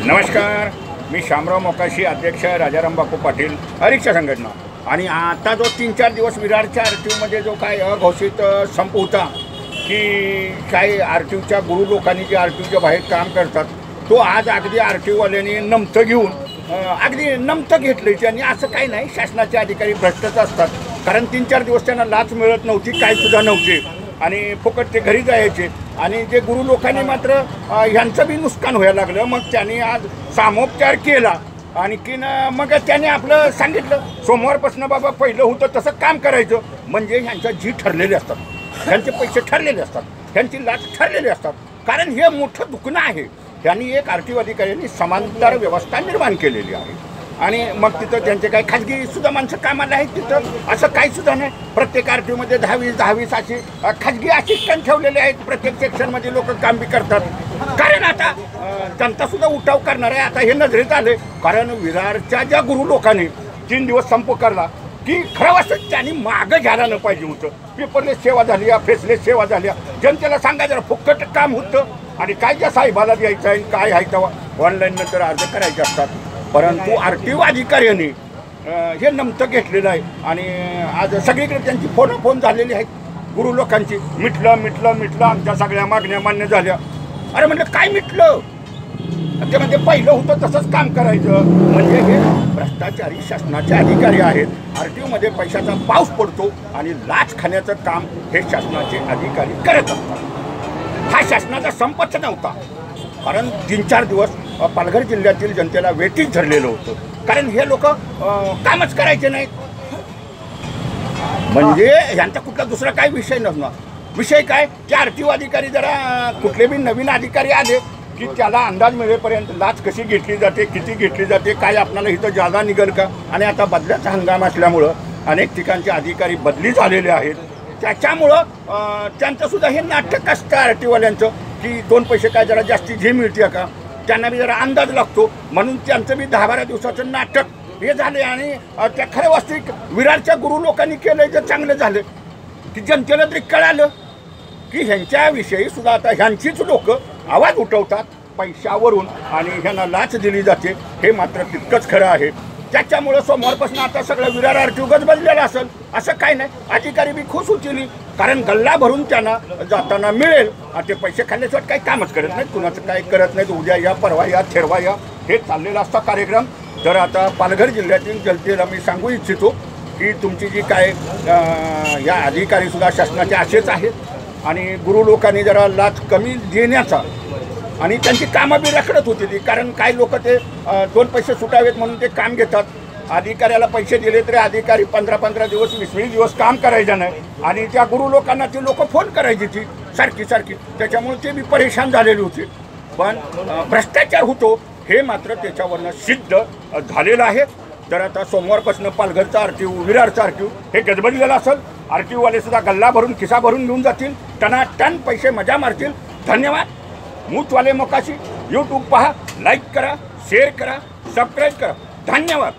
नमस्कार, मी शामराव मोकाशी, अध्यक्ष राजाराम बापू पाटील रिक्षा संघटना। आणि आता जो 3-4 दिवस विरारच्या आरटीओमध्ये जो काय अघोषित संप होता की काय आरटीओच्या गुरु लोकांनी जे आरटीओच्या बाहेर काम करतात, तो आज अगदी आरटीओवाल्यांनी नमतं घेऊन अगदी नमतं घेतलं त्यांनी। असं काही नाही, शासनाचे अधिकारी भ्रष्टच असतात, कारण 3-4 दिवस त्यांना लाच मिळत नव्हती, काहीसुद्धा नव्हते आणि फुकट ते घरी जायचे। आणि जे गुरु लोकांनी मात्र ह्यांचं बी नुकसान व्हायला लागलं। मग त्यांनी आज सामोपचार केला आणि की मग त्याने आपलं सांगितलं सोमवारपासून बाबा पहिलं होतं तसं काम करायचं, म्हणजे ह्यांच्या जी ठरलेले असतात, ह्यांचे पैसे ठरलेले असतात, ह्यांची लाच ठरलेली असतात, कारण हे मोठं दुखणं आहे। त्यांनी एक आरटीओ अधिकाऱ्यांनी समांतर व्यवस्था निर्माण केलेली आहे आणि मग तिथं त्यांचे काही खाजगी सुद्धा माणसं कामाला आहेत तिथं, असं काही सुद्धा नाही। प्रत्येक आरटीओमध्ये 10-20 असे खाजगी असिस्टंट ठेवलेले आहेत, प्रत्येक सेक्शनमध्ये लोक काम बी करतात, कारण आता जनतासुद्धा उठाव करणार आहे। आता हे नजरेत आले, कारण विरारच्या ज्या गुरु लोकांनी 3 दिवस संप करला की खरं वाटतं त्यांनी मागं घ्यायला न पाहिजे होतं। पेपरलेस सेवा झाली, फेसलेस सेवा झाली, जनतेला सांगायचं जरा फुकट काम होतं आणि काय ज्या साहेबाला द्यायचं आहे काय आहे तेव्हा ऑनलाईन नंतर अर्ज करायचे असतात। परंतु आरटीओ अधिकाऱ्यांनी हे नमतं घेतलेलं आहे आणि आज सगळीकडे त्यांची फोन झालेली आहेत गुरु लोकांची। मिटलं आमच्या सगळ्या मागण्या मान्य झाल्या। अरे म्हणजे काय मिटलं? ते म्हणजे पहिलं होतं तसंच काम करायचं, म्हणजे हे भ्रष्टाचारी शासनाचे अधिकारी आहेत। आरटीओमध्ये पैशाचा पाऊस पडतो आणि लाच खाण्याचं काम हे शासनाचे अधिकारी करत असतात। हा शासनाचा संपच नव्हता, कारण 3-4 दिवस पालघर जिल्ह्यातील जनतेला वेठीच धरलेलं होतं, कारण हे लोक कामच करायचे नाहीत। म्हणजे यांचा कुठला दुसरा काही विषय नसणार। विषय काय, ते आरटीओ अधिकारी जरा कुठले बी नवीन अधिकारी आले की त्याला अंदाज मिळेपर्यंत लाच कशी घेतली जाते, किती घेतली जाते, काय आपल्याला इथं जादा निघेल का। आणि आता बदल्याचा हंगाम असल्यामुळं अनेक ठिकाणचे अधिकारी बदली झालेले आहेत, त्याच्यामुळं त्यांचंसुद्धा हे नाटक असतं आरटीओवाल्यांचं की 2 पैसे काय जरा जास्ती झे मिळते का, त्यांना बी जरा अंदाज लागतो, म्हणून त्यांचं बी 10-12 दिवसाचं नाटक हे झाले। आणि त्या खरं वास्तविक विरारच्या गुरु लोकांनी केलं तर चांगलं झालं की जनतेला तरी कळालं की ह्यांच्याविषयी सुद्धा आता ह्यांचीच लोक आवाज उठवतात पैशावरून आणि ह्यांना लाच दिली जाते, हे मात्र तितकंच खरं आहे। त्याच्यामुळं सोमवारपासून आता सगळं विरार आरटीओ गजबजलेलं असेल, असं काय नाही। अधिकारी बी खुश होतील, कारण गल्ला भरून त्यांना जाताना मिळेल। ते पैसे खाल्ल्याशिवाय काही कामच करत नाहीत, कुणाचं काही करत नाहीत। उद्या या, परवा या, ठेरवा या, हे चाललेला असता कार्यक्रम। तर आता पालघर जिल्ह्यातील जनतेला मी सांगू इच्छितो की तुमची जी काय या अधिकारीसुद्धा शासनाचे असेच आहेत आणि गुरु लोकांनी जरा लाच कमी देण्याचा, आणि त्यांची कामं बी रखडत होती ती, कारण काही लोक ते 2 पैसे सुटावेत म्हणून ते काम घेतात। अधिकाऱ्याला पैसे दिले तरी अधिकारी 15-15 दिवस 20-20 दिवस काम करायचं नाही, आणि त्या गुरु लोकांना ती लोक फोन करायची ती सारखी, त्याच्यामुळे ते बी परेशान झालेले होते। पण भ्रष्टाचार होतो हे मात्र त्याच्यावरनं सिद्ध झालेलं आहे। तर आता सोमवारपासून पालघरचा आरटीओ, विरारचा आरटीओ हे गजबजलेलं असेल। आरटीओवाले सुद्धा गल्ला भरून, खिसा भरून घेऊन जातील, टनाटन पैसे मजा मारतील। धन्यवाद। मूतवाले मोकाशी यूट्यूब पहा, लाईक करा, शेअर करा, सबस्क्राईब करा। धन्यवाद।